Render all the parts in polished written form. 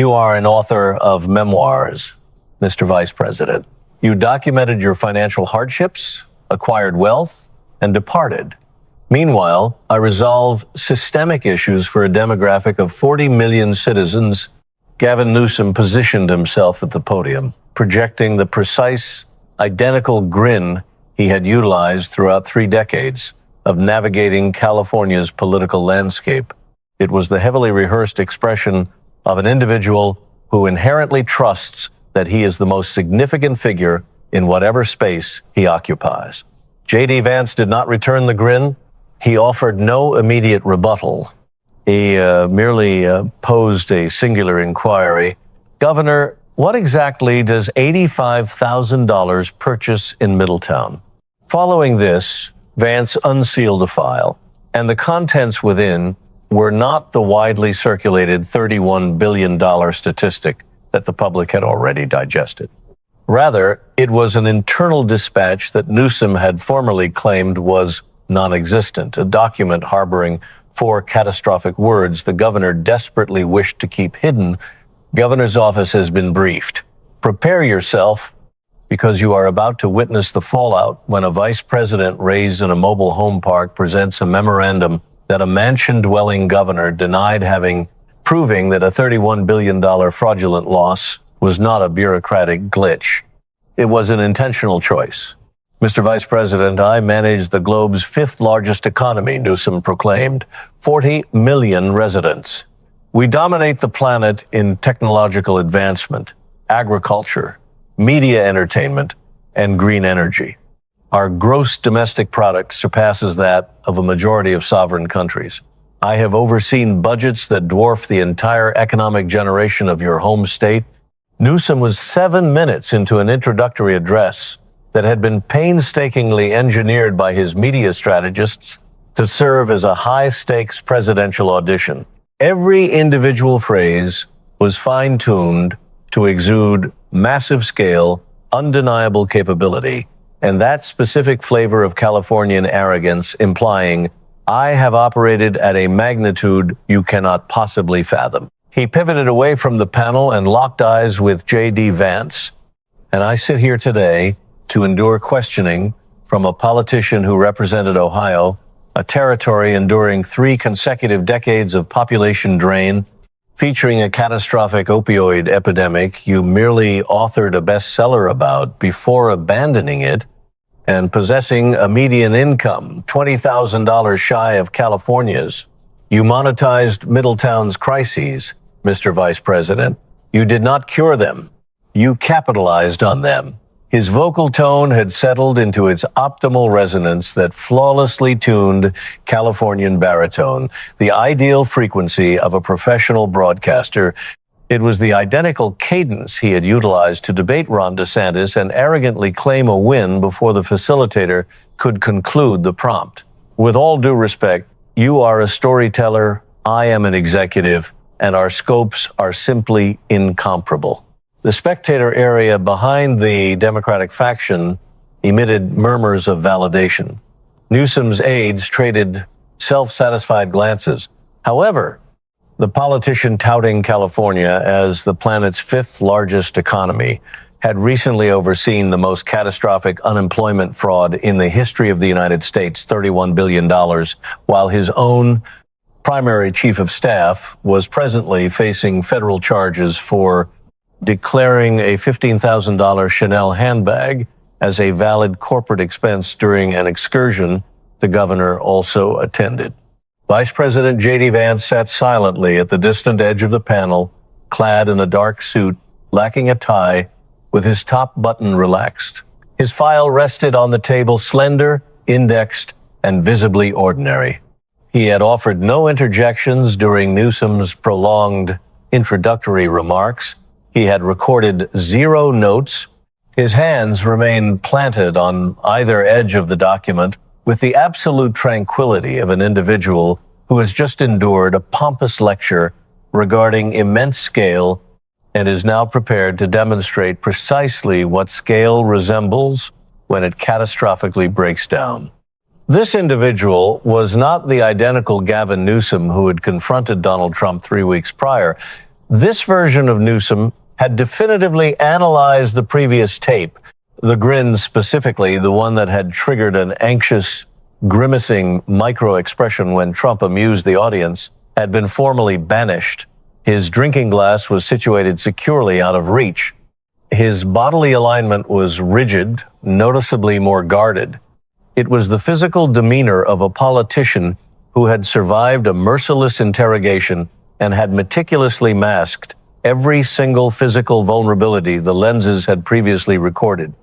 You are an author of memoirs, Mr. Vice President. You documented your financial hardships, acquired wealth, and departed. Meanwhile, I resolve systemic issues for a demographic of 40 million citizens. Gavin Newsom positioned himself at the podium, projecting the precise, identical grin he had utilized throughout 3 decades of navigating California's political landscape. It was the heavily rehearsed expression of an individual who inherently trusts that he is the most significant figure in whatever space he occupies. J.D. Vance did not return the grin. He offered no immediate rebuttal. He merely posed a singular inquiry. Governor, what exactly does $85,000 purchase in Middletown? Following this, Vance unsealed a file, and the contents within were not the widely circulated $31 billion statistic that the public had already digested. Rather, it was an internal dispatch that Newsom had formerly claimed was non-existent, a document harboring 4 catastrophic words the governor desperately wished to keep hidden. Governor's office has been briefed. Prepare yourself, because you are about to witness the fallout when a vice president raised in a mobile home park presents a memorandum that a mansion-dwelling governor denied having, proving that a $31 billion fraudulent loss was not a bureaucratic glitch. It was an intentional choice. Mr. Vice President, I manage the globe's 5th largest economy, Newsom proclaimed, 40 million residents. We dominate the planet in technological advancement, agriculture, media entertainment, and green energy. Our gross domestic product surpasses that of a majority of sovereign countries. I have overseen budgets that dwarf the entire economic generation of your home state. Newsom was 7 minutes into an introductory address that had been painstakingly engineered by his media strategists to serve as a high-stakes presidential audition. Every individual phrase was fine-tuned to exude massive-scale, undeniable capability, and that specific flavor of Californian arrogance implying, I have operated at a magnitude you cannot possibly fathom. He pivoted away from the panel and locked eyes with J.D. Vance. And I sit here today to endure questioning from a politician who represented Ohio, a territory enduring 3 consecutive decades of population drain, featuring a catastrophic opioid epidemic you merely authored a bestseller about before abandoning it, and possessing a median income $20,000 shy of California's. You monetized Middletown's crises, Mr. Vice President. You did not cure them. You capitalized on them. His vocal tone had settled into its optimal resonance that flawlessly tuned Californian baritone, the ideal frequency of a professional broadcaster. It was the identical cadence he had utilized to debate Ron DeSantis and arrogantly claim a win before the facilitator could conclude the prompt. With all due respect, you are a storyteller, I am an executive, and our scopes are simply incomparable. The spectator area behind the Democratic faction emitted murmurs of validation. Newsom's aides traded self-satisfied glances. However, the politician touting California as the planet's 5th largest economy had recently overseen the most catastrophic unemployment fraud in the history of the United States, $31 billion, while his own primary chief of staff was presently facing federal charges for declaring a $15,000 Chanel handbag as a valid corporate expense during an excursion the governor also attended. Vice President J.D. Vance sat silently at the distant edge of the panel, clad in a dark suit, lacking a tie, with his top button relaxed. His file rested on the table, slender, indexed, and visibly ordinary. He had offered no interjections during Newsom's prolonged introductory remarks. He had recorded 0 notes. His hands remained planted on either edge of the document with the absolute tranquility of an individual who has just endured a pompous lecture regarding immense scale and is now prepared to demonstrate precisely what scale resembles when it catastrophically breaks down. This individual was not the identical Gavin Newsom who had confronted Donald Trump 3 weeks prior. This version of Newsom had definitively analyzed the previous tape. The grin specifically, the one that had triggered an anxious, grimacing micro-expression when Trump amused the audience, had been formally banished. His drinking glass was situated securely out of reach. His bodily alignment was rigid, noticeably more guarded. It was the physical demeanor of a politician who had survived a merciless interrogation and had meticulously masked every single physical vulnerability the lenses had previously recorded.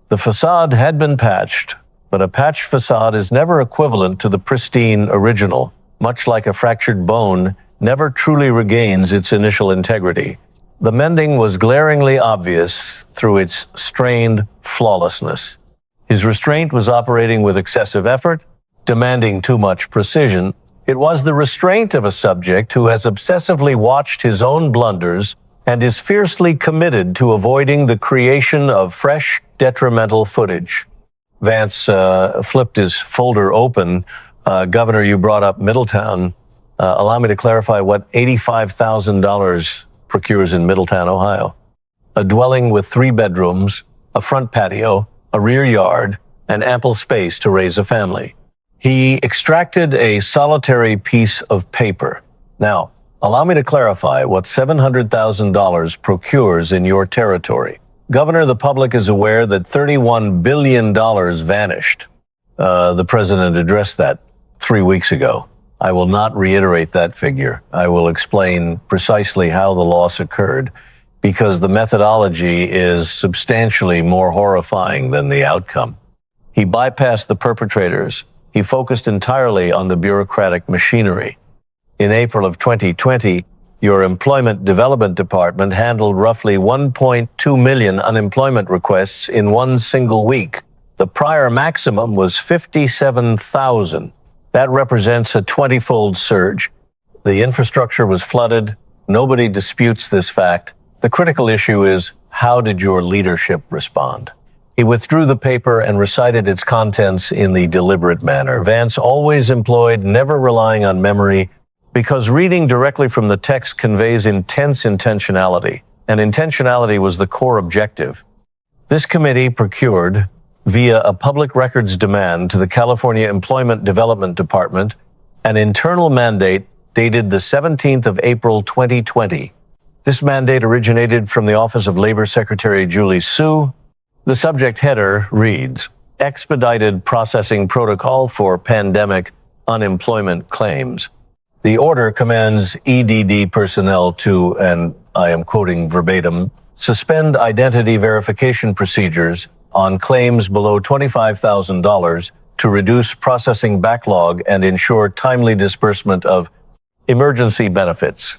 The facade had been patched, but a patched facade is never equivalent to the pristine original. Much like a fractured bone never truly regains its initial integrity. The mending was glaringly obvious through its strained flawlessness. His restraint was operating with excessive effort, demanding too much precision. It was the restraint of a subject who has obsessively watched his own blunders and is fiercely committed to avoiding the creation of fresh, detrimental footage. Vance flipped his folder open. Governor, you brought up Middletown. Allow me to clarify what $85,000 procures in Middletown, Ohio. A dwelling with 3 bedrooms, a front patio, a rear yard, and ample space to raise a family. He extracted a solitary piece of paper. Now, allow me to clarify what $700,000 procures in your territory. Governor, the public is aware that $31 billion vanished. The president addressed that 3 weeks ago. I will not reiterate that figure. I will explain precisely how the loss occurred, because the methodology is substantially more horrifying than the outcome. He bypassed the perpetrators. He focused entirely on the bureaucratic machinery. In April of 2020, your Employment Development Department handled roughly 1.2 million unemployment requests in one single week. The prior maximum was 57,000. That represents a 20-fold surge. The infrastructure was flooded. Nobody disputes this fact. The critical issue is, how did your leadership respond? He withdrew the paper and recited its contents in the deliberate manner. Vance always employed never relying on memory, because reading directly from the text conveys intense intentionality, and intentionality was the core objective. This committee procured, via a public records demand to the California Employment Development Department, an internal mandate dated the 17th of April 2020. This mandate originated from the Office of Labor Secretary Julie Su. The subject header reads, Expedited Processing Protocol for Pandemic Unemployment Claims. The order commands EDD personnel to, and I am quoting verbatim, suspend identity verification procedures on claims below $25,000 to reduce processing backlog and ensure timely disbursement of emergency benefits.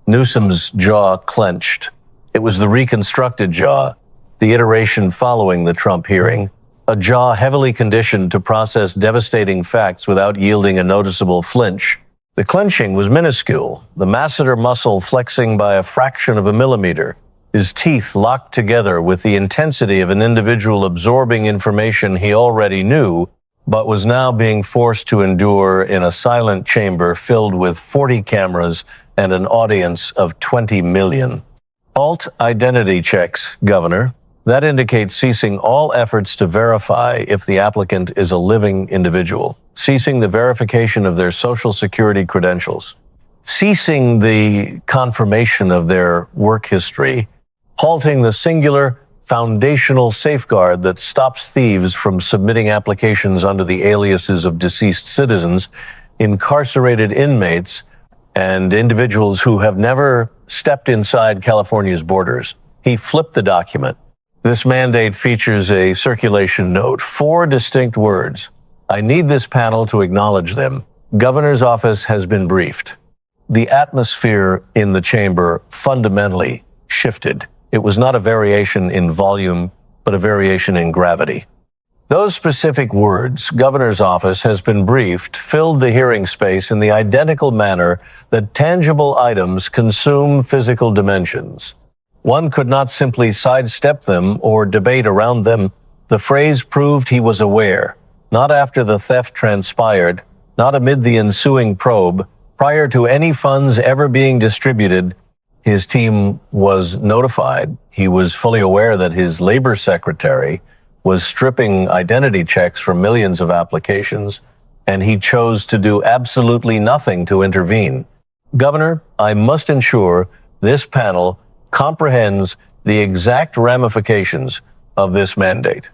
Newsom's jaw clenched. It was the reconstructed jaw, the iteration following the Trump hearing, a jaw heavily conditioned to process devastating facts without yielding a noticeable flinch. The clenching was minuscule, the masseter muscle flexing by a fraction of a millimeter, his teeth locked together with the intensity of an individual absorbing information he already knew, but was now being forced to endure in a silent chamber filled with 40 cameras and an audience of 20 million. Alt identity checks, Governor. That indicates ceasing all efforts to verify if the applicant is a living individual, ceasing the verification of their Social Security credentials, ceasing the confirmation of their work history, halting the singular foundational safeguard that stops thieves from submitting applications under the aliases of deceased citizens, incarcerated inmates, and individuals who have never stepped inside California's borders. He flipped the document. This mandate features a circulation note, 4 distinct words. I need this panel to acknowledge them. Governor's office has been briefed. The atmosphere in the chamber fundamentally shifted. It was not a variation in volume, but a variation in gravity. Those specific words, Governor's office has been briefed, filled the hearing space in the identical manner that tangible items consume physical dimensions. One could not simply sidestep them or debate around them. The phrase proved he was aware, not after the theft transpired, not amid the ensuing probe, prior to any funds ever being distributed. his team was notified. He was fully aware that his labor secretary was stripping identity checks from millions of applications, and he chose to do absolutely nothing to intervene. Governor, I must ensure this panel comprehends the exact ramifications of this mandate.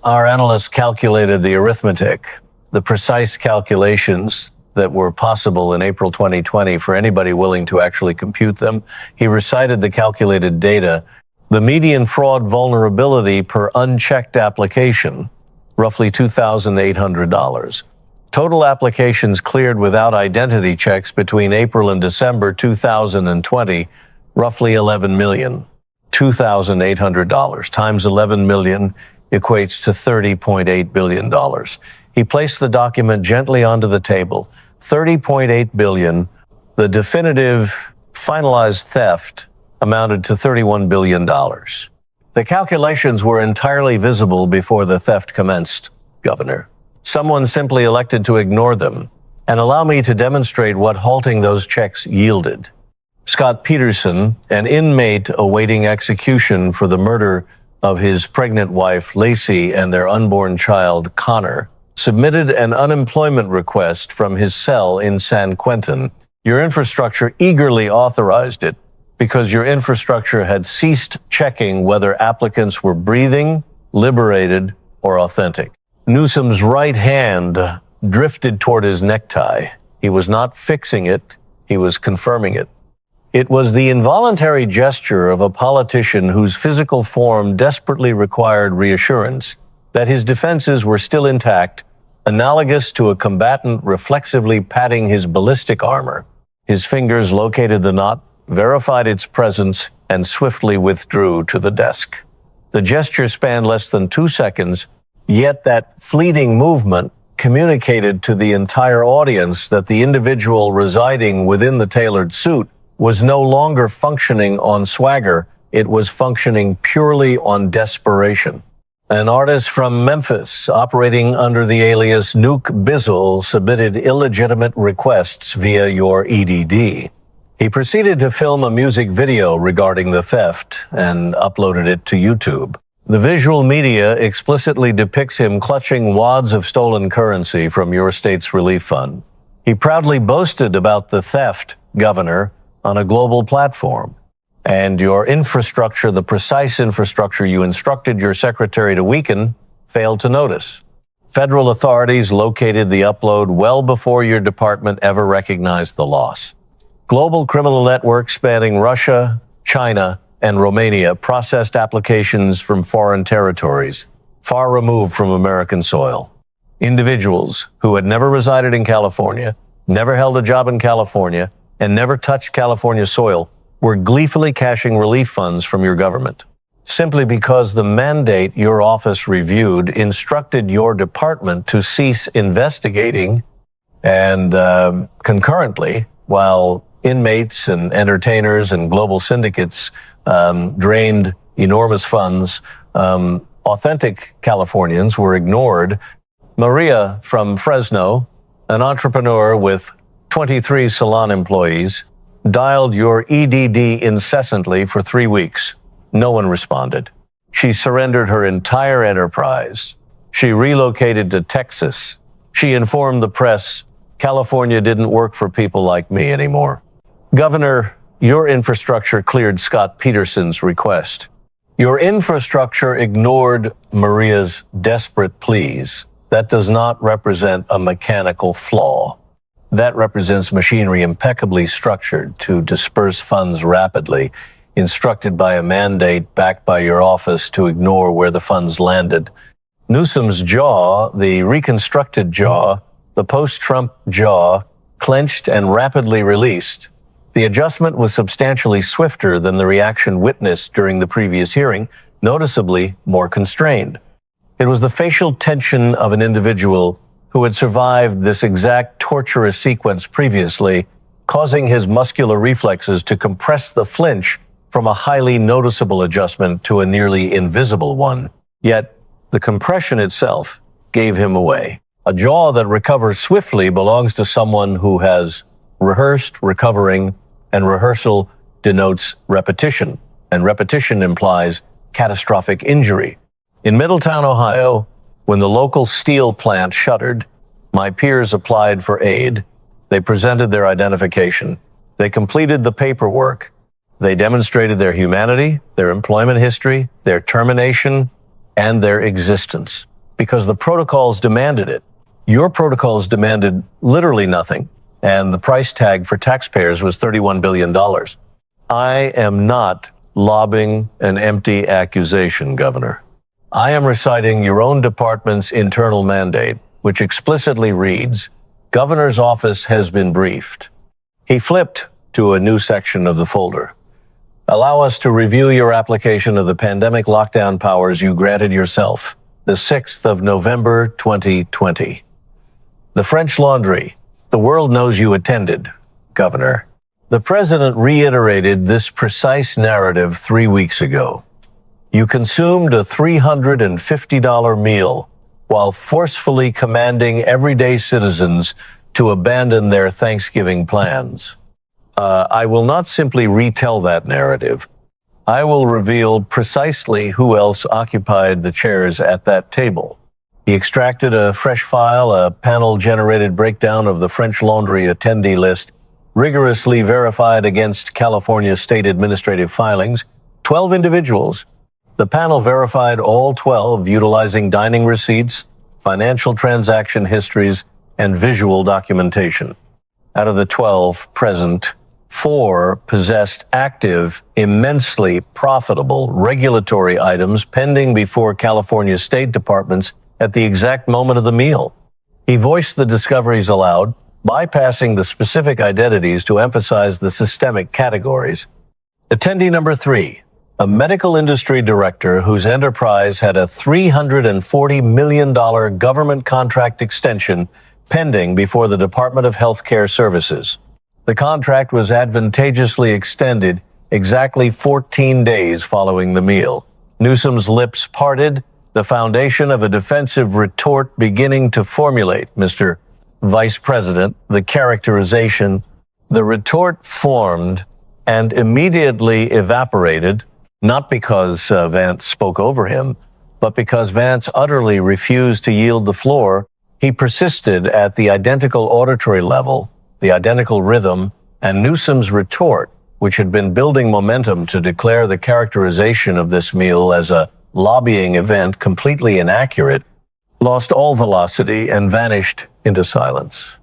Our analysts calculated the arithmetic, the precise calculations that were possible in April 2020 for anybody willing to actually compute them. He recited the calculated data. The median fraud vulnerability per unchecked application, roughly $2,800. Total applications cleared without identity checks between April and December 2020, roughly 11 million. $2,800 times 11 million equates to $30.8 billion. He placed the document gently onto the table. $30.8 billion. The definitive finalized theft amounted to $31 billion. The calculations were entirely visible before the theft commenced, Governor. Someone simply elected to ignore them. And allow me to demonstrate what halting those checks yielded. Scott Peterson, an inmate awaiting execution for the murder of his pregnant wife, Lacey, and their unborn child, Connor, submitted an unemployment request from his cell in San Quentin. Your infrastructure eagerly authorized it because your infrastructure had ceased checking whether applicants were breathing, liberated, or authentic. Newsom's right hand drifted toward his necktie. He was not fixing it, he was confirming it. It was the involuntary gesture of a politician whose physical form desperately required reassurance that his defenses were still intact, analogous to a combatant reflexively patting his ballistic armor. His fingers located the knot, verified its presence, and swiftly withdrew to the desk. The gesture spanned less than 2 seconds, yet that fleeting movement communicated to the entire audience that the individual residing within the tailored suit was no longer functioning on swagger, it was functioning purely on desperation. An artist from Memphis, operating under the alias Nuke Bizzle, submitted illegitimate requests via your EDD. He proceeded to film a music video regarding the theft and uploaded it to YouTube. The visual media explicitly depicts him clutching wads of stolen currency from your state's relief fund. He proudly boasted about the theft, Governor, on a global platform. And your infrastructure, the precise infrastructure you instructed your secretary to weaken, failed to notice. Federal authorities located the upload well before your department ever recognized the loss. Global criminal networks spanning Russia, China, and Romania processed applications from foreign territories, far removed from American soil. Individuals who had never resided in California, never held a job in California, and never touched California soil were gleefully cashing relief funds from your government, simply because the mandate your office reviewed instructed your department to cease investigating and concurrently, while inmates and entertainers and global syndicates drained enormous funds, authentic Californians were ignored. Maria from Fresno, an entrepreneur with 23 salon employees, dialed your EDD incessantly for 3 weeks. No one responded. She surrendered her entire enterprise. She relocated to Texas. She informed the press, California didn't work for people like me anymore. Governor, your infrastructure cleared Scott Peterson's request. Your infrastructure ignored Maria's desperate pleas. That does not represent a mechanical flaw. That represents machinery impeccably structured to disperse funds rapidly, instructed by a mandate backed by your office to ignore where the funds landed. Newsom's jaw, the reconstructed jaw, the post-Trump jaw, clenched and rapidly released. The adjustment was substantially swifter than the reaction witnessed during the previous hearing, noticeably more constrained. It was the facial tension of an individual who had survived this exact torturous sequence previously, causing his muscular reflexes to compress the flinch from a highly noticeable adjustment to a nearly invisible one. Yet, the compression itself gave him away. A jaw that recovers swiftly belongs to someone who has rehearsed recovering, and rehearsal denotes repetition, and repetition implies catastrophic injury. In Middletown, Ohio, when the local steel plant shuttered, my peers applied for aid. They presented their identification. They completed the paperwork. They demonstrated their humanity, their employment history, their termination, and their existence, because the protocols demanded it. Your protocols demanded literally nothing, and the price tag for taxpayers was $31 billion. I am not lobbing an empty accusation, Governor. I am reciting your own department's internal mandate, which explicitly reads, Governor's office has been briefed. He flipped to a new section of the folder. Allow us to review your application of the pandemic lockdown powers you granted yourself, the 6th of November, 2020. The French Laundry. The world knows you attended, Governor. The president reiterated this precise narrative 3 weeks ago. You consumed a $350 meal while forcefully commanding everyday citizens to abandon their Thanksgiving plans. I will not simply retell that narrative. I will reveal precisely who else occupied the chairs at that table. He extracted a fresh file, a panel-generated breakdown of the French Laundry attendee list, rigorously verified against California state administrative filings, 12 individuals. The panel verified all 12 utilizing dining receipts, financial transaction histories, and visual documentation. Out of the 12 present, 4 possessed active, immensely profitable regulatory items pending before California state departments at the exact moment of the meal. He voiced the discoveries aloud, bypassing the specific identities to emphasize the systemic categories. Attendee number 3, a medical industry director whose enterprise had a $340 million government contract extension pending before the Department of Healthcare Services. The contract was advantageously extended exactly 14 days following the meal. Newsom's lips parted, the foundation of a defensive retort beginning to formulate, Mr. Vice President, the characterization. The retort formed and immediately evaporated, not because Vance spoke over him, but because Vance utterly refused to yield the floor. He persisted at the identical auditory level, the identical rhythm, and Newsom's retort, which had been building momentum to declare the characterization of this meal as a lobbying event completely inaccurate, lost all velocity and vanished into silence.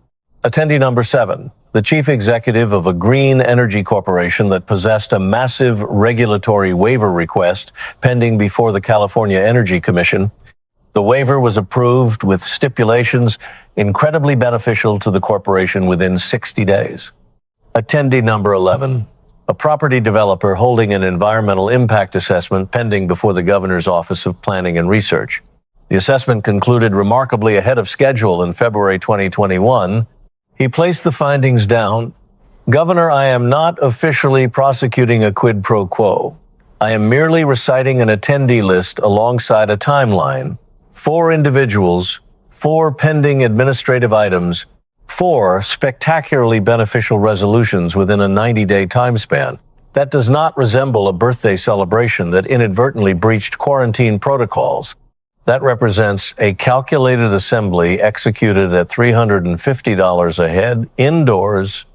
Attendee number 7, the chief executive of a green energy corporation that possessed a massive regulatory waiver request pending before the California Energy Commission. The waiver was approved with stipulations incredibly beneficial to the corporation within 60 days. Attendee number 11, a property developer holding an environmental impact assessment pending before the governor's Office of Planning and Research. The assessment concluded remarkably ahead of schedule in February 2021. He placed the findings down. Governor, I am not officially prosecuting a quid pro quo. I am merely reciting an attendee list alongside a timeline. 4 individuals, 4 pending administrative items, 4 spectacularly beneficial resolutions within a 90-day time span. That does not resemble a birthday celebration that inadvertently breached quarantine protocols. That represents a calculated assembly executed at $350 a head, indoors,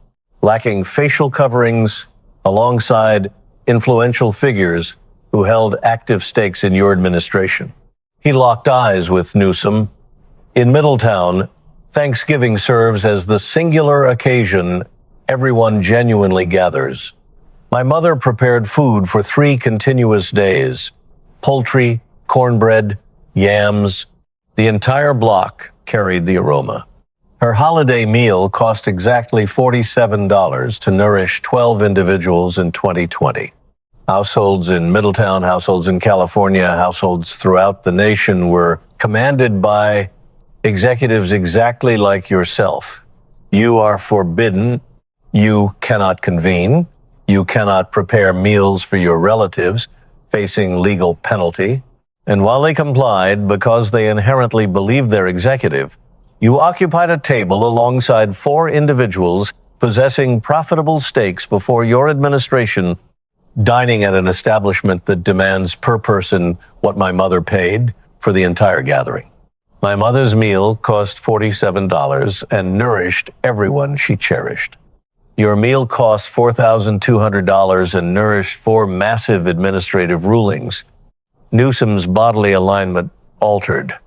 lacking facial coverings, alongside influential figures who held active stakes in your administration. He locked eyes with Newsom. In Middletown, Thanksgiving serves as the singular occasion everyone genuinely gathers. My mother prepared food for 3 continuous days. Poultry, cornbread, yams. The entire block carried the aroma. Her holiday meal cost exactly $47 to nourish 12 individuals in 2020. Households in Middletown, households in California, households throughout the nation were commanded by executives exactly like yourself. You are forbidden. You cannot convene. You cannot prepare meals for your relatives, facing legal penalty. And while they complied because they inherently believed their executive, you occupied a table alongside 4 individuals possessing profitable stakes before your administration, dining at an establishment that demands per person what my mother paid for the entire gathering. My mother's meal cost $47 and nourished everyone she cherished. Your meal cost $4,200 and nourished four massive administrative rulings. Newsom's bodily alignment altered.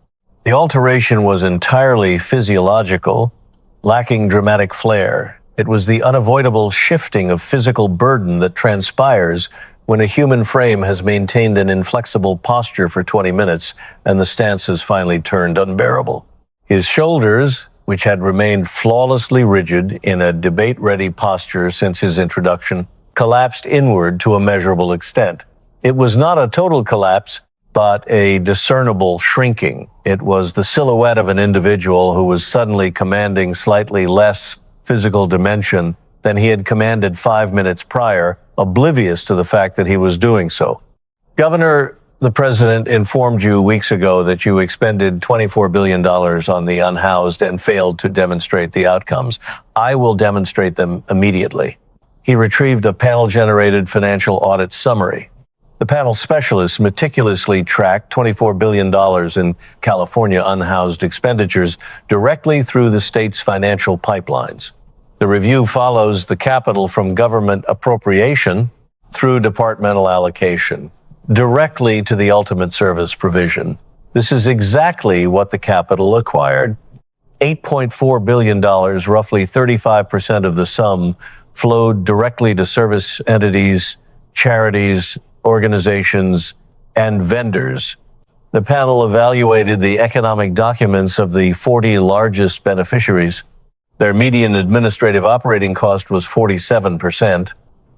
The alteration was entirely physiological, lacking dramatic flair. It was the unavoidable shifting of physical burden that transpires when a human frame has maintained an inflexible posture for 20 minutes and the stance has finally turned unbearable. His shoulders, which had remained flawlessly rigid in a debate-ready posture since his introduction, collapsed inward to a measurable extent. It was not a total collapse, but a discernible shrinking. It was the silhouette of an individual who was suddenly commanding slightly less physical dimension than he had commanded 5 minutes prior, oblivious to the fact that he was doing so. Governor, the president informed you weeks ago that you expended $24 billion on the unhoused and failed to demonstrate the outcomes. I will demonstrate them immediately. He retrieved a panel-generated financial audit summary. The panel specialists meticulously tracked $24 billion in California unhoused expenditures directly through the state's financial pipelines. The review follows the capital from government appropriation through departmental allocation, directly to the ultimate service provision. This is exactly what the capital acquired. $8.4 billion, roughly 35% of the sum, flowed directly to service entities, charities, organizations, and vendors. The panel evaluated the economic documents of the 40 largest beneficiaries. Their median administrative operating cost was 47%.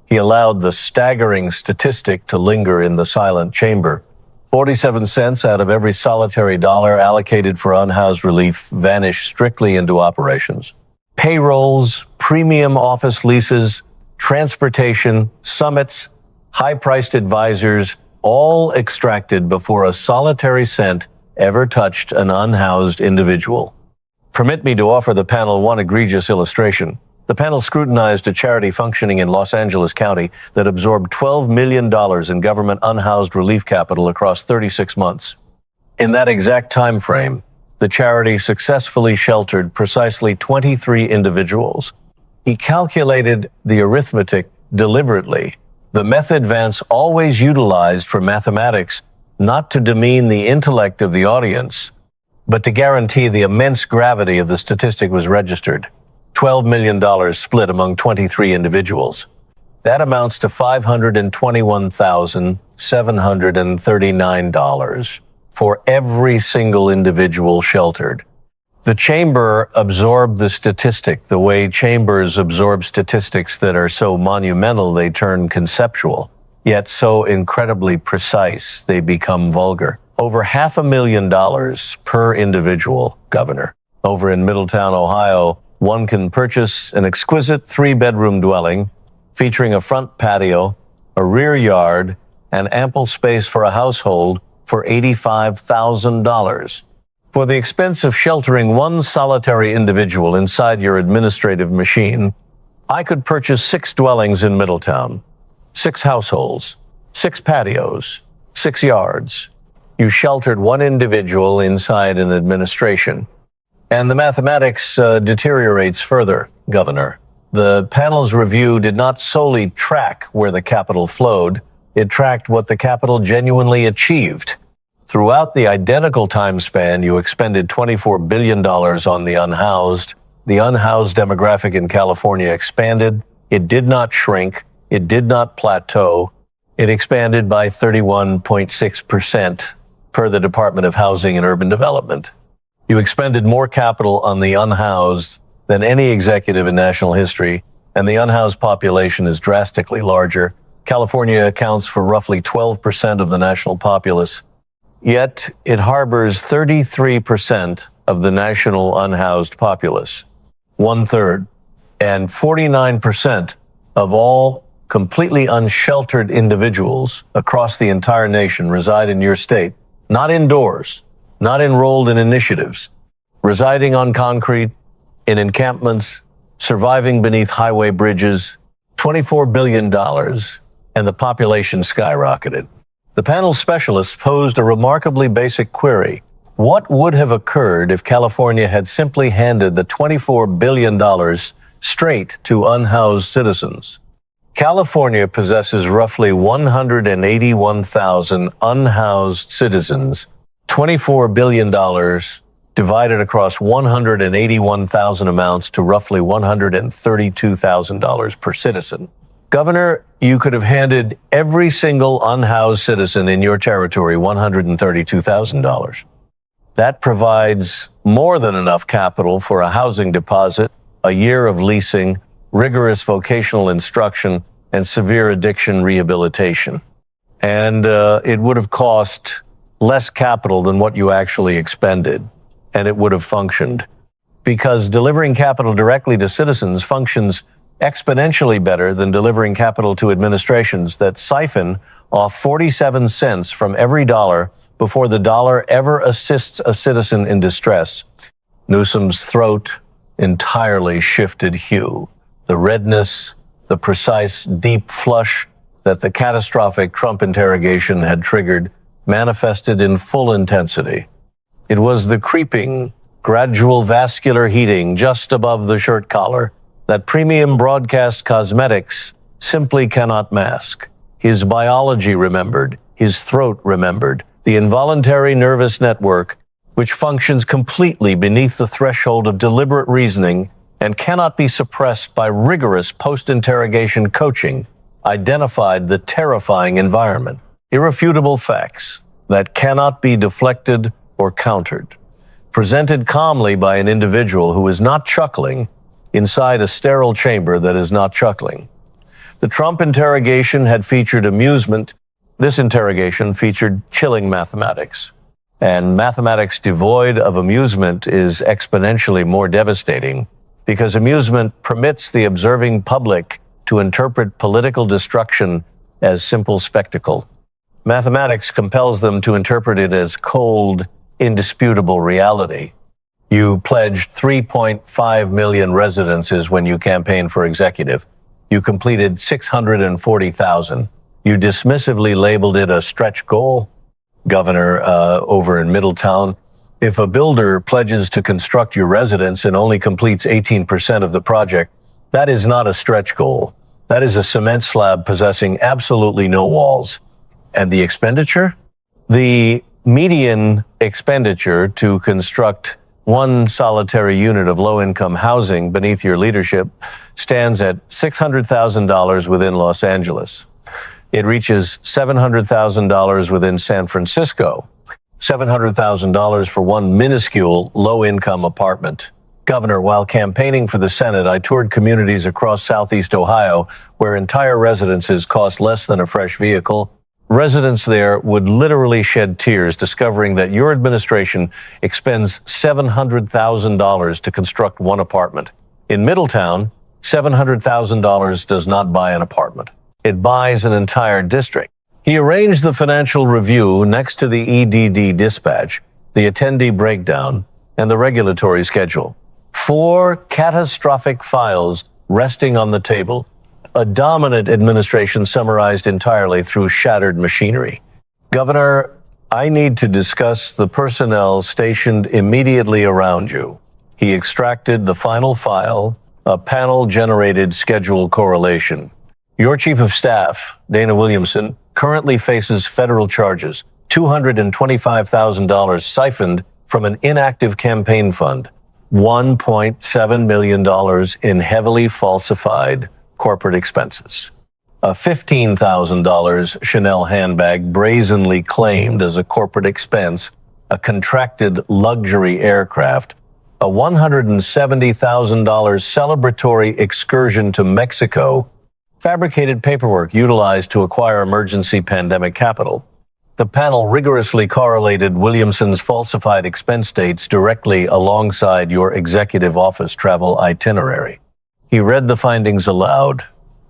He allowed the staggering statistic to linger in the silent chamber. 47 cents out of every solitary dollar allocated for unhoused relief vanished strictly into operations. Payrolls, premium office leases, transportation, summits, high-priced advisors, all extracted before a solitary cent ever touched an unhoused individual. Permit me to offer the panel one egregious illustration. The panel scrutinized a charity functioning in Los Angeles County that absorbed $12 million in government unhoused relief capital across 36 months. In that exact time frame, the charity successfully sheltered precisely 23 individuals. He calculated the arithmetic deliberately, the method Vance always utilized for mathematics, not to demean the intellect of the audience, but to guarantee the immense gravity of the statistic was registered. $12 million split among 23 individuals. That amounts to $521,739 for every single individual sheltered. The chamber absorbed the statistic the way chambers absorb statistics that are so monumental they turn conceptual, yet so incredibly precise they become vulgar. Over $500,000 per individual, Governor. Over in Middletown, Ohio, one can purchase an exquisite 3-bedroom dwelling featuring a front patio, a rear yard, and ample space for a household for $85,000. For the expense of sheltering one solitary individual inside your administrative machine, I could purchase 6 dwellings in Middletown, 6 households, 6 patios, 6 yards. You sheltered one individual inside an administration. And the mathematics deteriorates further, Governor. The panel's review did not solely track where the capital flowed. It tracked what the capital genuinely achieved. Throughout the identical time span, you expended $24 billion on the unhoused. The unhoused demographic in California expanded. It did not shrink. It did not plateau. It expanded by 31.6% per the Department of Housing and Urban Development. You expended more capital on the unhoused than any executive in national history, and the unhoused population is drastically larger. California accounts for roughly 12% of the national populace. Yet it harbors 33% of the national unhoused populace, 1/3, and 49% of all completely unsheltered individuals across the entire nation reside in your state, not indoors, not enrolled in initiatives, residing on concrete, in encampments, surviving beneath highway bridges, $24 billion, and the population skyrocketed. The panel's specialists posed a remarkably basic query. What would have occurred if California had simply handed the $24 billion straight to unhoused citizens? California possesses roughly 181,000 unhoused citizens. $24 billion divided across 181,000 amounts to roughly $132,000 per citizen. Governor, you could have handed every single unhoused citizen in your territory $132,000. That provides more than enough capital for a housing deposit, a year of leasing, rigorous vocational instruction, and severe addiction rehabilitation. And it would have cost less capital than what you actually expended, and it would have functioned. Because delivering capital directly to citizens functions exponentially better than delivering capital to administrations that siphon off 47 cents from every dollar before the dollar ever assists a citizen in distress. Newsom's throat entirely shifted hue. The redness, the precise deep flush that the catastrophic Trump interrogation had triggered manifested in full intensity. It was the creeping, gradual vascular heating just above the shirt collar that premium broadcast cosmetics simply cannot mask. His biology remembered, his throat remembered, the involuntary nervous network, which functions completely beneath the threshold of deliberate reasoning and cannot be suppressed by rigorous post-interrogation coaching, identified the terrifying environment. Irrefutable facts that cannot be deflected or countered, presented calmly by an individual who is not chuckling inside a sterile chamber that is not chuckling. The Trump interrogation had featured amusement. This interrogation featured chilling mathematics. And mathematics devoid of amusement is exponentially more devastating because amusement permits the observing public to interpret political destruction as simple spectacle. Mathematics compels them to interpret it as cold, indisputable reality. You pledged 3.5 million residences when you campaigned for executive. You completed 640,000. You dismissively labeled it a stretch goal. Governor, over in Middletown, if a builder pledges to construct your residence and only completes 18% of the project, that is not a stretch goal. That is a cement slab possessing absolutely no walls. And the expenditure? The median expenditure to construct one solitary unit of low-income housing beneath your leadership stands at $600,000 within Los Angeles. It reaches $700,000 within San Francisco, $700,000 for one minuscule low-income apartment. Governor, while campaigning for the Senate, I toured communities across Southeast Ohio where entire residences cost less than a fresh vehicle. Residents there would literally shed tears discovering that your administration expends $700,000 to construct one apartment. In Middletown, $700,000 does not buy an apartment. It buys an entire district. He arranged the financial review next to the EDD dispatch, the attendee breakdown, and the regulatory schedule. 4 catastrophic files resting on the table. A dominant administration summarized entirely through shattered machinery. Governor, I need to discuss the personnel stationed immediately around you. He extracted the final file, a panel-generated schedule correlation. Your chief of staff, Dana Williamson, currently faces federal charges, $225,000 siphoned from an inactive campaign fund, $1.7 million in heavily falsified corporate expenses. A $15,000 Chanel handbag brazenly claimed as a corporate expense, a contracted luxury aircraft, a $170,000 celebratory excursion to Mexico, fabricated paperwork utilized to acquire emergency pandemic capital. The panel rigorously correlated Williamson's falsified expense dates directly alongside your executive office travel itinerary. He read the findings aloud.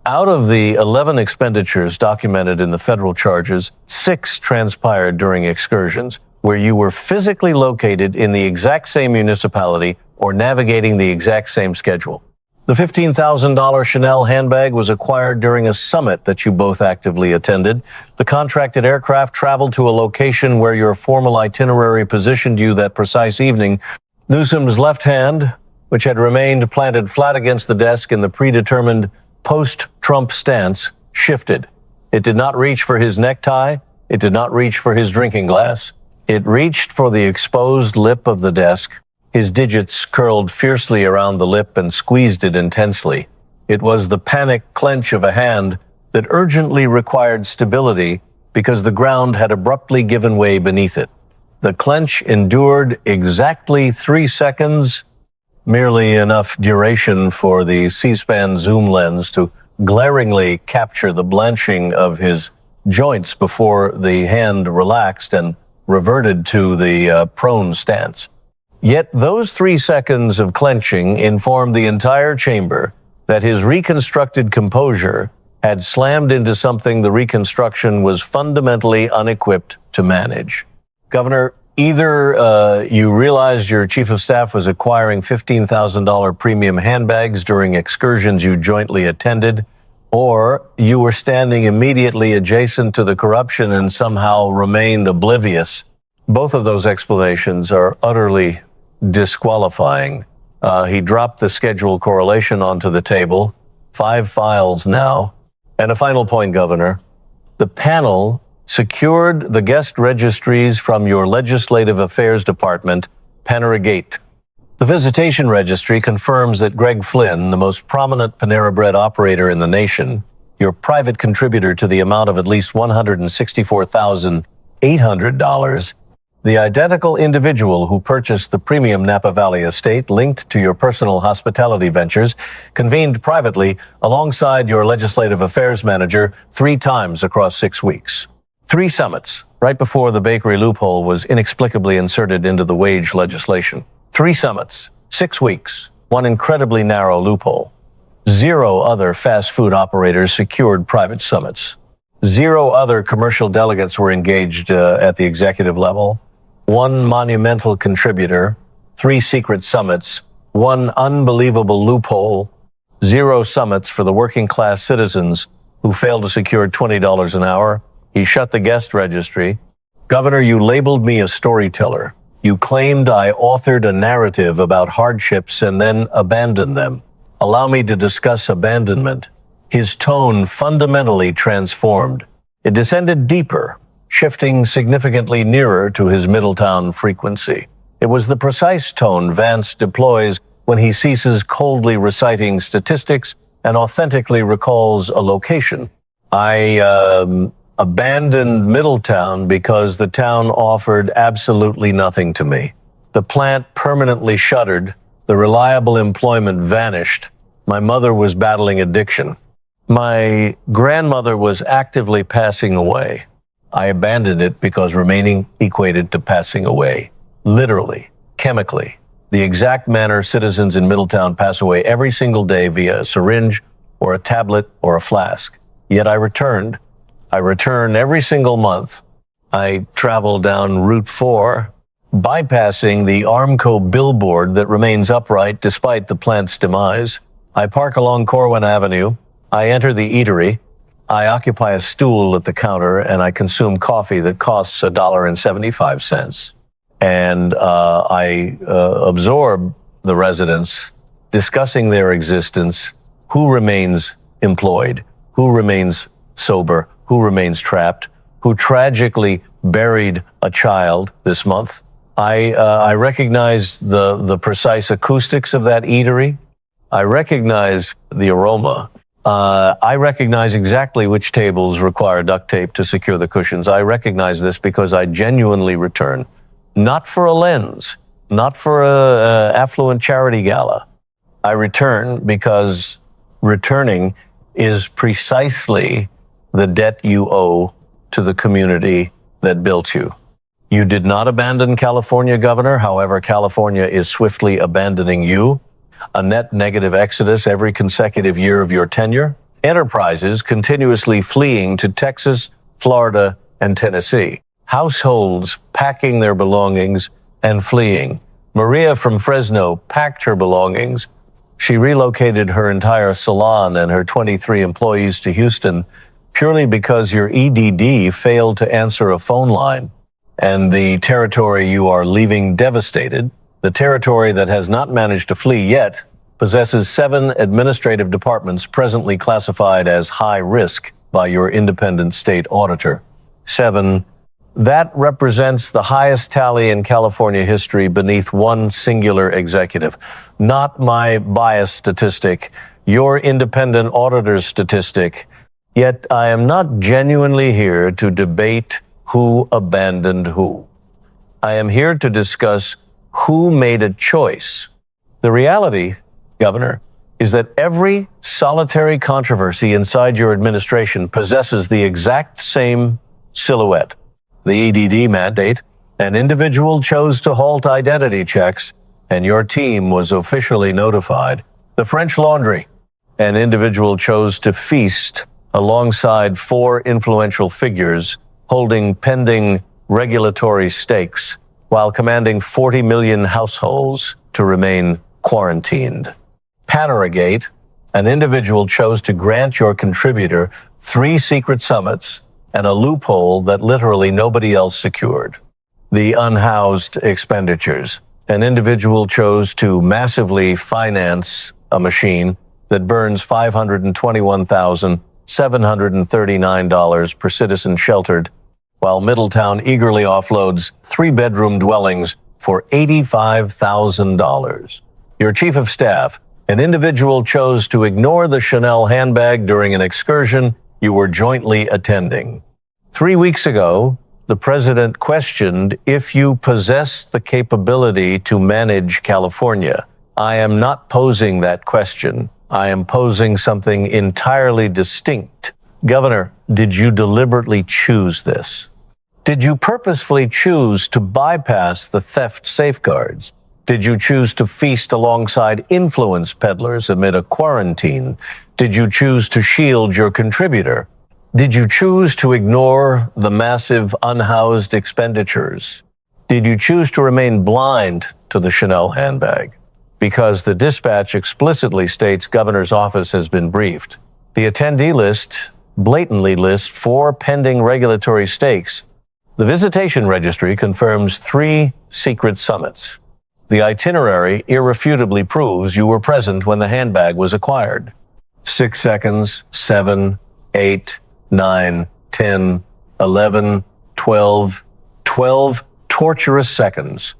Out of the 11 expenditures documented in the federal charges, 6 transpired during excursions where you were physically located in the exact same municipality or navigating the exact same schedule. The $15,000 Chanel handbag was acquired during a summit that you both actively attended. The contracted aircraft traveled to a location where your formal itinerary positioned you that precise evening. Newsom's left hand, which had remained planted flat against the desk in the predetermined post-Trump stance, shifted. It did not reach for his necktie. It did not reach for his drinking glass. It reached for the exposed lip of the desk. His digits curled fiercely around the lip and squeezed it intensely. It was the panic clench of a hand that urgently required stability because the ground had abruptly given way beneath it. The clench endured exactly 3 seconds, merely enough duration for the C-SPAN zoom lens to glaringly capture the blanching of his joints before the hand relaxed and reverted to the prone stance. Yet those 3 seconds of clenching informed the entire chamber that his reconstructed composure had slammed into something the reconstruction was fundamentally unequipped to manage. Governor, either you realized your chief of staff was acquiring $15,000 premium handbags during excursions you jointly attended, or you were standing immediately adjacent to the corruption and somehow remained oblivious. Both of those explanations are utterly disqualifying. He dropped the schedule correlation onto the table. 5 files now. And a final point, Governor. The panel secured the guest registries from your Legislative Affairs Department, Panera Gate. The visitation registry confirms that Greg Flynn, the most prominent Panera Bread operator in the nation, your private contributor to the amount of at least $164,800, the identical individual who purchased the premium Napa Valley estate linked to your personal hospitality ventures, convened privately alongside your legislative affairs manager 3 times across 6 weeks. 3 summits, right before the bakery loophole was inexplicably inserted into the wage legislation. 3 summits, 6 weeks, one incredibly narrow loophole. 0 other fast food operators secured private summits. 0 other commercial delegates were engaged at the executive level. 1 monumental contributor, 3 secret summits, 1 unbelievable loophole, 0 summits for the working class citizens who failed to secure $20 an hour. He shut the guest registry. Governor, you labeled me a storyteller. You claimed I authored a narrative about hardships and then abandoned them. Allow me to discuss abandonment. His tone fundamentally transformed. It descended deeper, shifting significantly nearer to his Middletown frequency. It was the precise tone Vance deploys when he ceases coldly reciting statistics and authentically recalls a location. I abandoned Middletown because the town offered absolutely nothing to me. The plant permanently shuttered. The reliable employment vanished. My mother was battling addiction. My grandmother was actively passing away. I abandoned it because remaining equated to passing away. Literally, chemically, the exact manner citizens in Middletown pass away every single day via a syringe or a tablet or a flask. Yet I returned. I return every single month. I travel down Route 4, bypassing the Armco billboard that remains upright despite the plant's demise. I park along Corwin Avenue. I enter the eatery. I occupy a stool at the counter, and I consume coffee that costs $1.75. And I absorb the residents, discussing their existence, who remains employed, who remains sober, who remains trapped, who tragically buried a child this month. I recognize the precise acoustics of that eatery. I recognize the aroma. I recognize exactly which tables require duct tape to secure the cushions. I recognize this because I genuinely return, not for a lens, not for a affluent charity gala. I return because returning is precisely the debt you owe to the community that built you. You did not abandon California, Governor. However, California is swiftly abandoning you. A net negative exodus every consecutive year of your tenure. Enterprises continuously fleeing to Texas, Florida, and Tennessee. Households packing their belongings and fleeing. Maria from Fresno packed her belongings She relocated her entire salon and her 23 employees to Houston purely because your EDD failed to answer a phone line. And the territory you are leaving devastated, the territory that has not managed to flee yet, possesses 7 administrative departments presently classified as high risk by your independent state auditor. 7. That represents the highest tally in California history beneath one singular executive. Not my biased statistic, your independent auditor's statistic. Yet I am not genuinely here to debate who abandoned who. I am here to discuss who made a choice. The reality, Governor, is that every solitary controversy inside your administration possesses the exact same silhouette. The EDD mandate, an individual chose to halt identity checks, and your team was officially notified. The French Laundry, an individual chose to feast alongside 4 influential figures holding pending regulatory stakes while commanding 40 million households to remain quarantined. Panoragate, an individual chose to grant your contributor 3 secret summits and a loophole that literally nobody else secured. The unhoused expenditures, an individual chose to massively finance a machine that burns $521,739 per citizen sheltered, while Middletown eagerly offloads 3-bedroom dwellings for $85,000. Your chief of staff, an individual chose to ignore the Chanel handbag during an excursion you were jointly attending. 3 weeks ago, the president questioned if you possess the capability to manage California. I am not posing that question. I am posing something entirely distinct. Governor, did you deliberately choose this? Did you purposefully choose to bypass the theft safeguards? Did you choose to feast alongside influence peddlers amid a quarantine? Did you choose to shield your contributor? Did you choose to ignore the massive unhoused expenditures? Did you choose to remain blind to the Chanel handbag? Because the dispatch explicitly states governor's office has been briefed. The attendee list blatantly lists 4 pending regulatory stakes. The visitation registry confirms 3 secret summits. The itinerary irrefutably proves you were present when the handbag was acquired. 6 seconds, 7, 8, 9, 10, 11, 12 torturous seconds.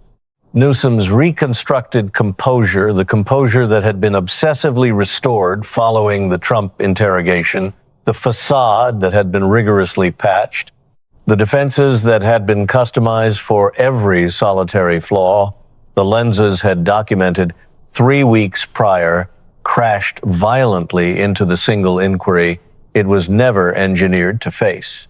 Newsom's reconstructed composure, the composure that had been obsessively restored following the Trump interrogation, the facade that had been rigorously patched, the defenses that had been customized for every solitary flaw, the lenses had documented 3 weeks prior, crashed violently into the single inquiry it was never engineered to face.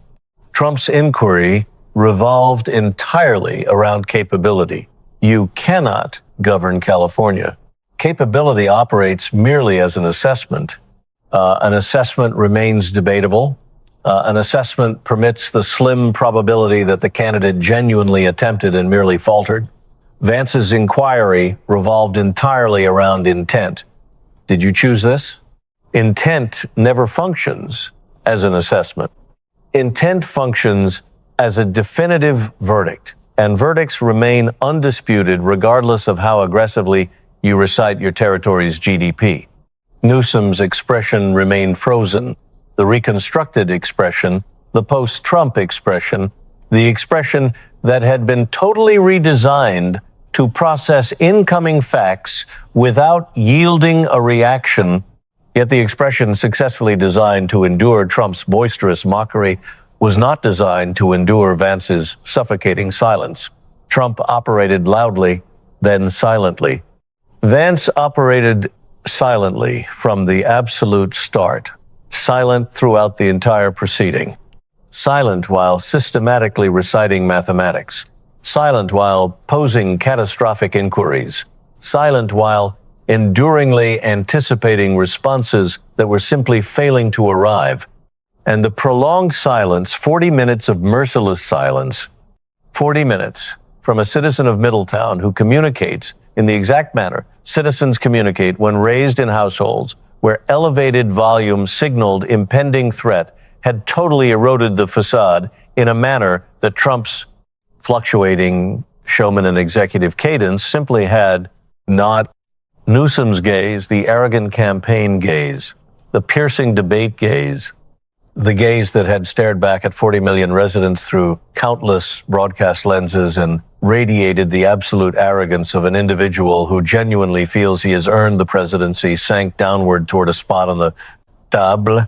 Trump's inquiry revolved entirely around capability. You cannot govern California. Capability operates merely as an assessment. An assessment remains debatable. An assessment permits the slim probability that the candidate genuinely attempted and merely faltered. Vance's inquiry revolved entirely around intent. Did you choose this? Intent never functions as an assessment. Intent functions as a definitive verdict, and verdicts remain undisputed regardless of how aggressively you recite your territory's GDP. Newsom's expression remained frozen. The reconstructed expression, the post-Trump expression, the expression that had been totally redesigned to process incoming facts without yielding a reaction, yet the expression successfully designed to endure Trump's boisterous mockery was not designed to endure Vance's suffocating silence. Trump operated loudly, then silently. Vance operated silently from the absolute start, silent throughout the entire proceeding, silent while systematically reciting mathematics, silent while posing catastrophic inquiries, silent while enduringly anticipating responses that were simply failing to arrive. And the prolonged silence, 40 minutes of merciless silence, 40 minutes from a citizen of Middletown who communicates in the exact manner citizens communicate when raised in households where elevated volume signaled impending threat had totally eroded the facade in a manner that Trump's fluctuating showman and executive cadence simply had not. Newsom's gaze, the arrogant campaign gaze, the piercing debate gaze, the gaze that had stared back at 40 million residents through countless broadcast lenses and radiated the absolute arrogance of an individual who genuinely feels he has earned the presidency, sank downward toward a spot on the table.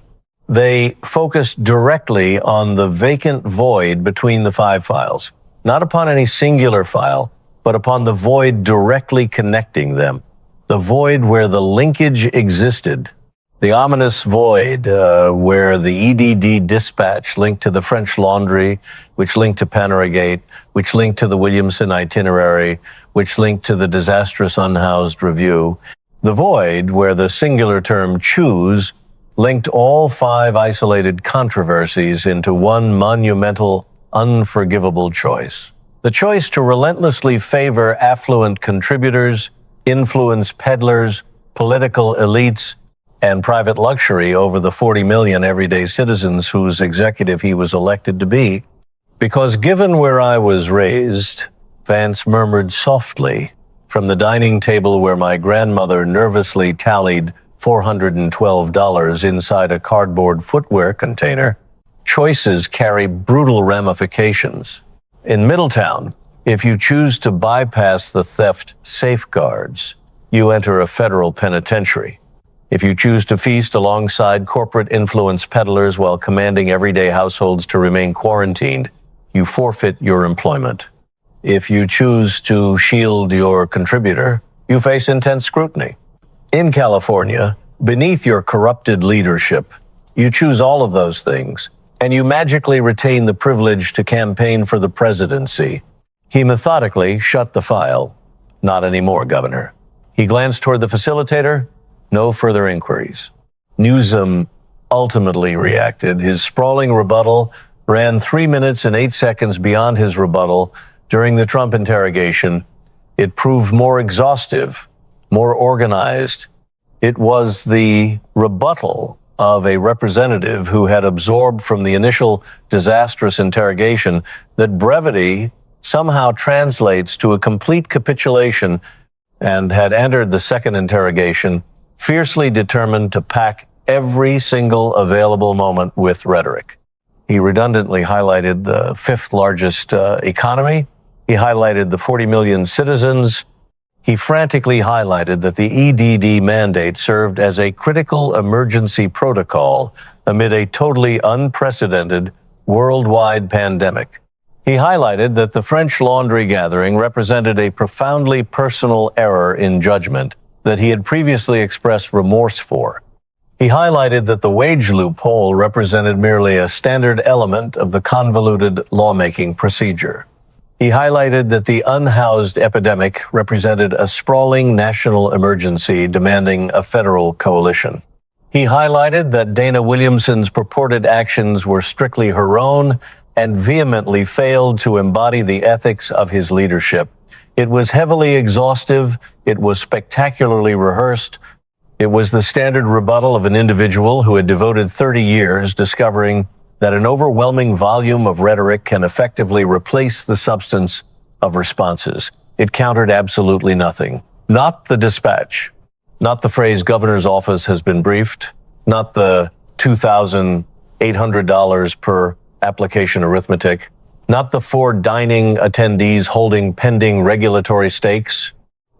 They focused directly on the vacant void between the five files, not upon any singular file, but upon the void directly connecting them. The void where the linkage existed, the ominous void where the EDD dispatch linked to the French Laundry, which linked to Paneragate, which linked to the Williamson itinerary, which linked to the disastrous Unhoused Review. The void where the singular term choose linked all five isolated controversies into one monumental, unforgivable choice. The choice to relentlessly favor affluent contributors, influence peddlers, political elites, and private luxury over the 40 million everyday citizens whose executive he was elected to be. Because given where I was raised, Vance murmured softly from the dining table where my grandmother nervously tallied $412 inside a cardboard footwear container, choices carry brutal ramifications. In Middletown, if you choose to bypass the theft safeguards, you enter a federal penitentiary. If you choose to feast alongside corporate influence peddlers while commanding everyday households to remain quarantined, you forfeit your employment. If you choose to shield your contributor, you face intense scrutiny. In California, beneath your corrupted leadership, you choose all of those things, and you magically retain the privilege to campaign for the presidency. He methodically shut the file. Not anymore, Governor. He glanced toward the facilitator. No further inquiries. Newsom ultimately reacted. His sprawling rebuttal ran 3 minutes and 8 seconds beyond his rebuttal during the Trump interrogation. It proved more exhaustive, more organized. It was the rebuttal of a representative who had absorbed from the initial disastrous interrogation that brevity somehow translates to a complete capitulation and had entered the second interrogation fiercely determined to pack every single available moment with rhetoric. He redundantly highlighted the fifth largest economy. He highlighted the 40 million citizens. He frantically highlighted that the EDD mandate served as a critical emergency protocol amid a totally unprecedented worldwide pandemic. He highlighted that the French Laundry gathering represented a profoundly personal error in judgment that he had previously expressed remorse for. He highlighted that the wage loophole represented merely a standard element of the convoluted lawmaking procedure. He highlighted that the unhoused epidemic represented a sprawling national emergency demanding a federal coalition. He highlighted that Dana Williamson's purported actions were strictly her own and vehemently failed to embody the ethics of his leadership. It was heavily exhaustive. It was spectacularly rehearsed. It was the standard rebuttal of an individual who had devoted 30 years discovering that an overwhelming volume of rhetoric can effectively replace the substance of responses. It countered absolutely nothing. Not the dispatch, not the phrase governor's office has been briefed, not the $2,800 per application arithmetic, not the 4 dining attendees holding pending regulatory stakes,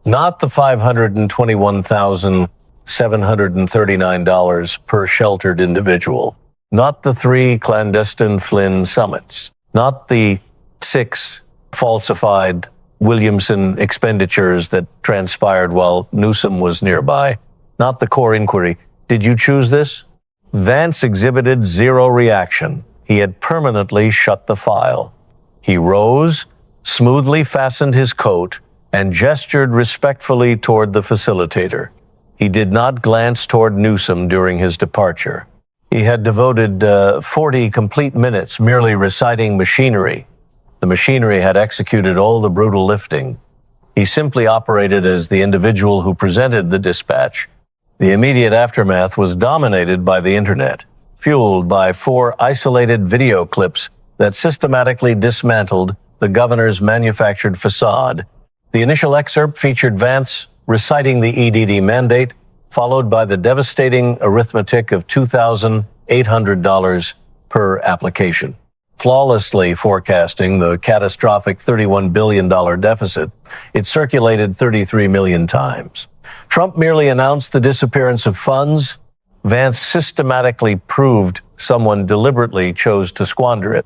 not the $521,739 per sheltered individual, not the 3 clandestine Flynn summits, not the 6 falsified Williamson expenditures that transpired while Newsom was nearby, not the core inquiry. Did you choose this? Vance exhibited zero reaction. He had permanently shut the file. He rose, smoothly fastened his coat, and gestured respectfully toward the facilitator. He did not glance toward Newsom during his departure. He had devoted 40 complete minutes merely reciting machinery. The machinery had executed all the brutal lifting. He simply operated as the individual who presented the dispatch. The immediate aftermath was dominated by the internet, fueled by 4 isolated video clips that systematically dismantled the governor's manufactured facade. The initial excerpt featured Vance reciting the EDD mandate, followed by the devastating arithmetic of $2,800 per application. Flawlessly forecasting the catastrophic $31 billion deficit, it circulated 33 million times. Trump merely announced the disappearance of funds. Vance systematically proved someone deliberately chose to squander it.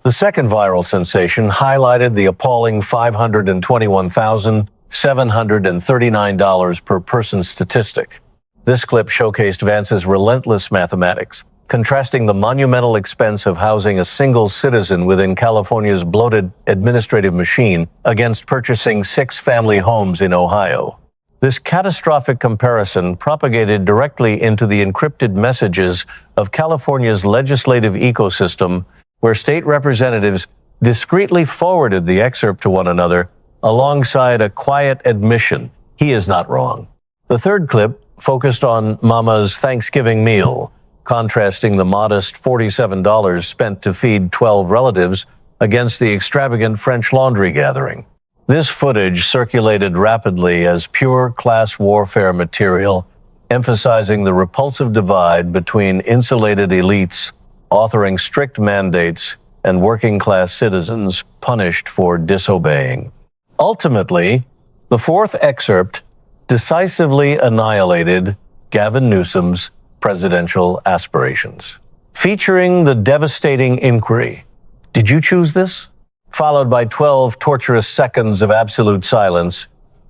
The second viral sensation highlighted the appalling $521,739 per person statistic. This clip showcased Vance's relentless mathematics, contrasting the monumental expense of housing a single citizen within California's bloated administrative machine against purchasing 6 family homes in Ohio. This catastrophic comparison propagated directly into the encrypted messages of California's legislative ecosystem, where state representatives discreetly forwarded the excerpt to one another alongside a quiet admission, he is not wrong. The third clip focused on Mama's Thanksgiving meal, contrasting the modest $47 spent to feed 12 relatives against the extravagant French laundry gathering. This footage circulated rapidly as pure class warfare material, emphasizing the repulsive divide between insulated elites authoring strict mandates and working-class citizens punished for disobeying. Ultimately, the fourth excerpt decisively annihilated Gavin Newsom's presidential aspirations. Featuring the devastating inquiry, "Did you choose this?" followed by 12 torturous seconds of absolute silence,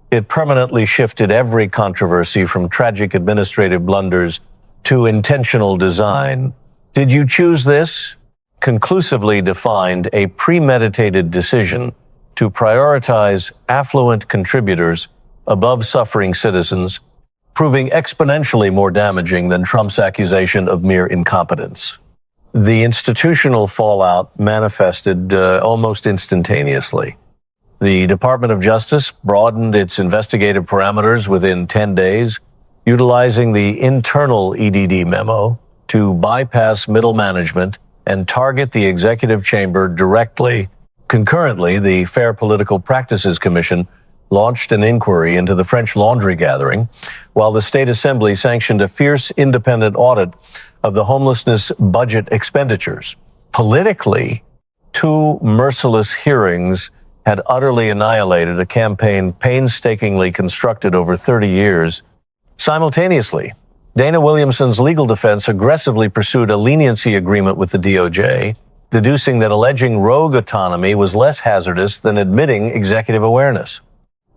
it permanently shifted every controversy from tragic administrative blunders to intentional design. "Did you choose this?" conclusively defined a premeditated decision to prioritize affluent contributors above suffering citizens, proving exponentially more damaging than Trump's accusation of mere incompetence. The institutional fallout manifested almost instantaneously. The Department of Justice broadened its investigative parameters within 10 days, utilizing the internal EDD memo to bypass middle management and target the executive chamber directly. Concurrently, the Fair Political Practices Commission launched an inquiry into the French laundry gathering, while the State Assembly sanctioned a fierce independent audit of the homelessness budget expenditures. Politically, 2 merciless hearings had utterly annihilated a campaign painstakingly constructed over 30 years. Simultaneously, Dana Williamson's legal defense aggressively pursued a leniency agreement with the DOJ, deducing that alleging rogue autonomy was less hazardous than admitting executive awareness.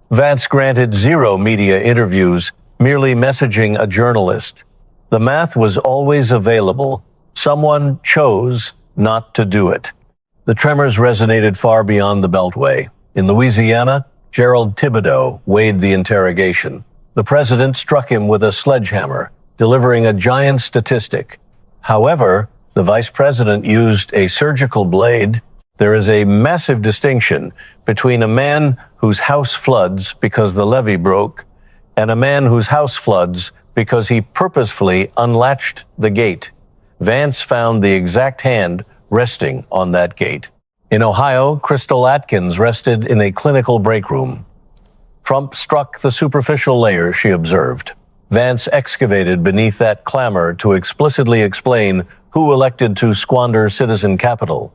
Vance granted 0 media interviews, merely messaging a journalist. The math was always available. Someone chose not to do it. The tremors resonated far beyond the Beltway. In Louisiana, Gerald Thibodeau weighed the interrogation. The president struck him with a sledgehammer, delivering a giant statistic. However, the vice president used a surgical blade. There is a massive distinction between a man whose house floods because the levee broke and a man whose house floods because he purposefully unlatched the gate. Vance found the exact hand resting on that gate. In Ohio, Crystal Atkins rested in a clinical break room. Trump struck the superficial layer, she observed. Vance excavated beneath that clamor to explicitly explain who elected to squander citizen capital.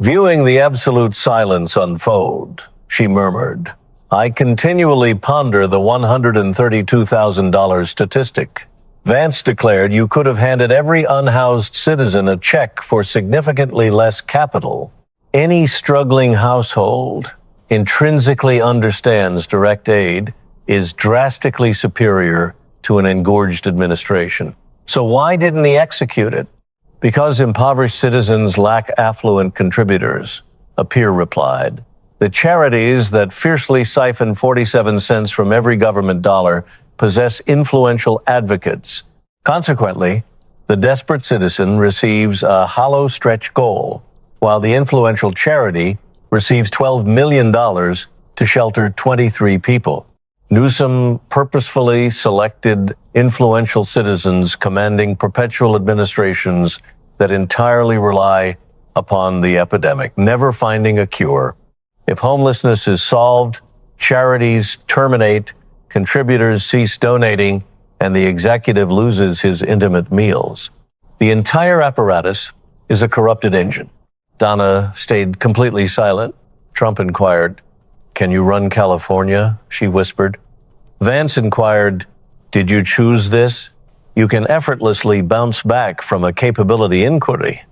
Viewing the absolute silence unfold, she murmured, "I continually ponder the $132,000 statistic." Vance declared you could have handed every unhoused citizen a check for significantly less capital. Any struggling household intrinsically understands direct aid is drastically superior to an engorged administration. So why didn't he execute it? Because impoverished citizens lack affluent contributors, a peer replied. The charities that fiercely siphon 47 cents from every government dollar possess influential advocates. Consequently, the desperate citizen receives a hollow stretch goal, while the influential charity receives $12 million to shelter 23 people. Newsom purposefully selected influential citizens commanding perpetual administrations that entirely rely upon the epidemic, never finding a cure. If homelessness is solved, charities terminate, contributors cease donating, and the executive loses his intimate meals. The entire apparatus is a corrupted engine. Donna stayed completely silent. Trump inquired, "Can you run California?" she whispered. Vance inquired, "Did you choose this?" You can effortlessly bounce back from a capability inquiry.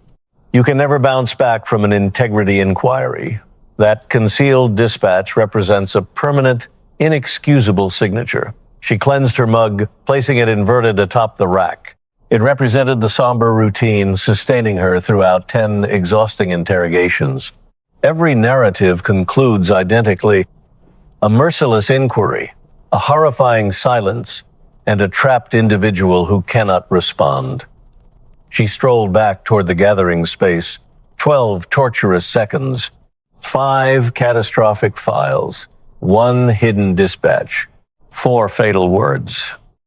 You can never bounce back from an integrity inquiry. That concealed dispatch represents a permanent, inexcusable signature. She cleansed her mug, placing it inverted atop the rack. It represented the somber routine sustaining her throughout 10 exhausting interrogations. Every narrative concludes identically: a merciless inquiry, a horrifying silence, and a trapped individual who cannot respond. She strolled back toward the gathering space. 12 torturous seconds, 5 catastrophic files, 1 hidden dispatch, 4 fatal words.